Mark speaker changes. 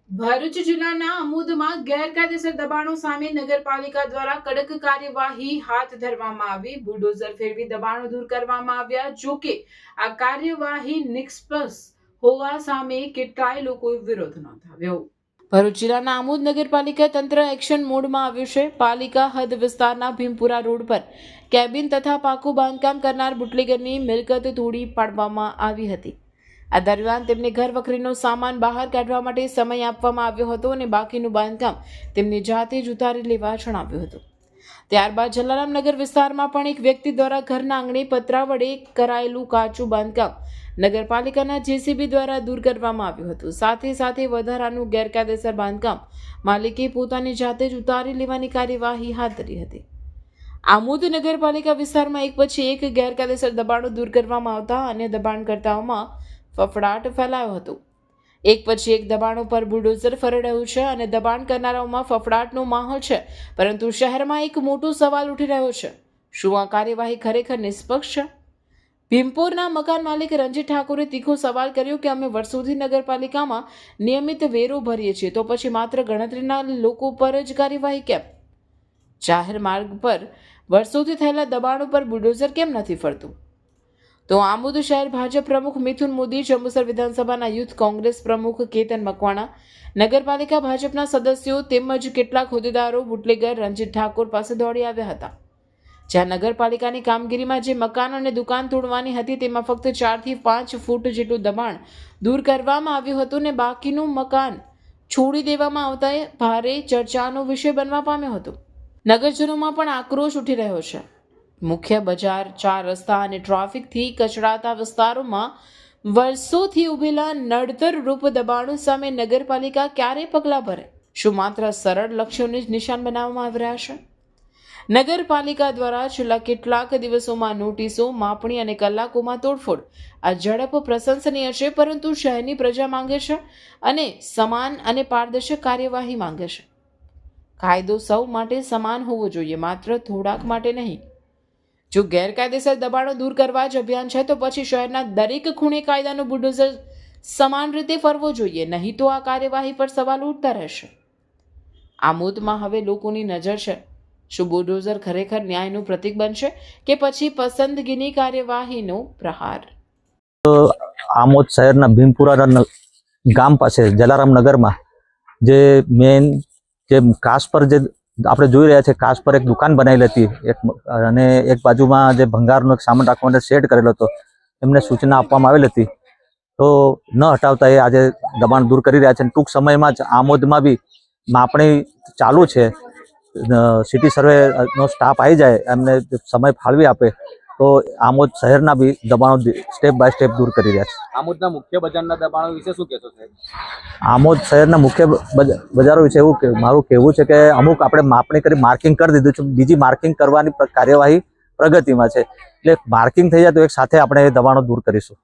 Speaker 1: ભરૂચ જિલ્લાના અમુદમાં ગેરકાયદેસર દબાણો સામે નગરપાલિકા દ્વારા કડક કાર્યવાહી હાથ ધરવામાં આવી. બુલડોઝર ફેરવી દબાણો દૂર કરવામાં આવ્યા. જોકે આ કાર્યવાહી નિષ્ફળ હોવા સામે કેટલાય લોકોએ વિરોધ નોંધાવ્યો. ભરૂચ જિલ્લાના આમોદ નગરપાલિકા તંત્ર એક્શન મોડમાં આવ્યું છે. પાલિકા હદ વિસ્તારના ભીમપુરા રોડ પર કેબિન તથા પાકું બાંધકામ કરનાર બુટલેગરની મિલકત તોડી પાડવામાં આવી હતી. આ દરમિયાન તેમને ઘર વખરીનો સામાન બહાર કાઢવા માટે સમય આપવામાં આવ્યો હતો અને બાકીનું બાંધકામ તેમની જાતે જ ઉતારી લેવા જણાવ્યું હતું. ત્યારબાદ જલારામનગર વિસ્તારમાં પણ એક વ્યક્તિ દ્વારા ઘરના આંગણે પતરા વડે કરાયેલું કાચું બાંધકામ નગરપાલિકાના જેસીબી દ્વારા દૂર કરવામાં આવ્યું હતું. સાથે વધારાનું ગેરકાયદેસર બાંધકામ માલિકે પોતાની જાતે જ ઉતારી લેવાની કાર્યવાહી હાથ ધરી હતી. આમોદ નગરપાલિકા વિસ્તારમાં એક પછી એક ગેરકાયદેસર દબાણો દૂર કરવામાં આવતા અને દબાણકર્તાઓમાં ફફડાટ ફેલાયો હતો. એક પછી એક દબાણો પર બુલડોઝર ફરી રહ્યું છે અને દબાણ કરનારાઓમાં ફફડાટનો માહોલ છે. પરંતુ શહેરમાં એક મોટો સવાલ ઉઠી રહ્યો છે, શું આ કાર્યવાહી ખરેખર નિષ્પક્ષ છે? ભીમપુરના મકાન માલિક રંજીત ઠાકોરે તીખો સવાલ કર્યો કે અમે વર્ષોથી નગરપાલિકામાં નિયમિત વેરો ભરીએ છીએ, તો પછી માત્ર ગણતરીના લોકો પર જ કાર્યવાહી કેમ? જાહેર માર્ગ પર વર્ષોથી થયેલા દબાણો પર બુલડોઝર કેમ નથી ફરતું? તો આમોદ શહેર ભાજપ પ્રમુખ મિથુન મોદી, જંબુસર વિધાનસભાના યુથ કોંગ્રેસ પ્રમુખ કેતન મકવાણા, નગરપાલિકા ભાજપના સદસ્યો તેમજ કેટલાક હોદ્દેદારો બુટલેગર રંજીત ઠાકોર પાસે દોડી આવ્યા હતા. જ્યાં નગરપાલિકાની કામગીરીમાં જે મકાન અને દુકાન તોડવાની હતી તેમાં ફક્ત 4 થી 5 ફૂટ જેટલું દબાણ દૂર કરવામાં આવ્યું હતું અને બાકીનું મકાન છોડી દેવામાં આવતા ભારે ચર્ચાનો વિષય બનવા પામ્યો હતો. નગરજનોમાં પણ આક્રોશ ઉઠી રહ્યો છે. મુખ્ય બજાર, 4 રસ્તા અને ટ્રાફિકથી કચડાતા વિસ્તારોમાં વર્ષોથી ઉભેલા નડતર રૂપ દબાણો સામે નગરપાલિકા ક્યારે પગલાં ભરે? શું માત્ર સરળ લક્ષ્યોને જ નિશાન બનાવવામાં આવી રહ્યા છે? નગરપાલિકા દ્વારા છેલ્લા કેટલાક દિવસોમાં નોટિસો, માપણી અને કલાકોમાં તોડફોડ. આ ઝડપ પ્રશંસનીય છે, પરંતુ શહેરની પ્રજા માંગે છે અને સમાન અને પારદર્શક કાર્યવાહી માંગે છે. કાયદો સૌ માટે સમાન હોવો જોઈએ, માત્ર થોડાક માટે નહીં. જો ગેરકાયદેસર દબાણો દૂર કરવા જ અભિયાન છે તો પછી શહેરના દરેક ખૂણે કાયદાનો બુલડોઝર સમાન રીતે ફરવો જોઈએ, નહીં તો આ કાર્યવાહી પર સવાલ ઉઠતા રહેશે. આમોદમાં હવે લોકોની નજર છે. શું બુલડોઝર ખરેખર ન્યાયનું પ્રતીક બનશે કે પછી પસંદગીની કાર્યવાહીનો પ્રહાર?
Speaker 2: આમોદ શહેરના ભીમપુરા ગામ પાસે જલારામનગરમાં જે મેન જે કાચ પર જે આપણે જોઈ રહ્યા છે, કાચ પર એક દુકાન બનાવેલી હતી અને એક બાજુમાં જે ભંગારનો એક સામાન રાખવા માટે શેડ કરેલો હતો. એમને સૂચના આપવામાં આવેલી હતી, તો ન હટાવતા એ આજે દબાણ દૂર કરી રહ્યા છે. ટૂંક સમયમાં જ આમોદમાં બી માપણી ચાલુ છે. સિટી સર્વેનો સ્ટાફ આવી જાય, એમને સમય ફાળવી આપે તો આમોદ શહેરના બી દબાણો સ્ટેપ બાય સ્ટેપ દૂર કરી રહ્યા છે.
Speaker 3: આમોદના મુખ્ય બજારના દબાણો વિશે શું કહેશો સાહેબ?
Speaker 2: આમોદ શહેરના મુખ્ય બજારો વિશે મારું કહેવું છે કે અમુક આપણે માપણી કરી માર્કિંગ કરી દીધું છે, બીજી માર્કિંગ કરવાની કાર્યવાહી પ્રગતિમાં છે. એટલે માર્કિંગ થઈ જાય તો એક સાથે આપણે દબાણો દૂર કરીશું.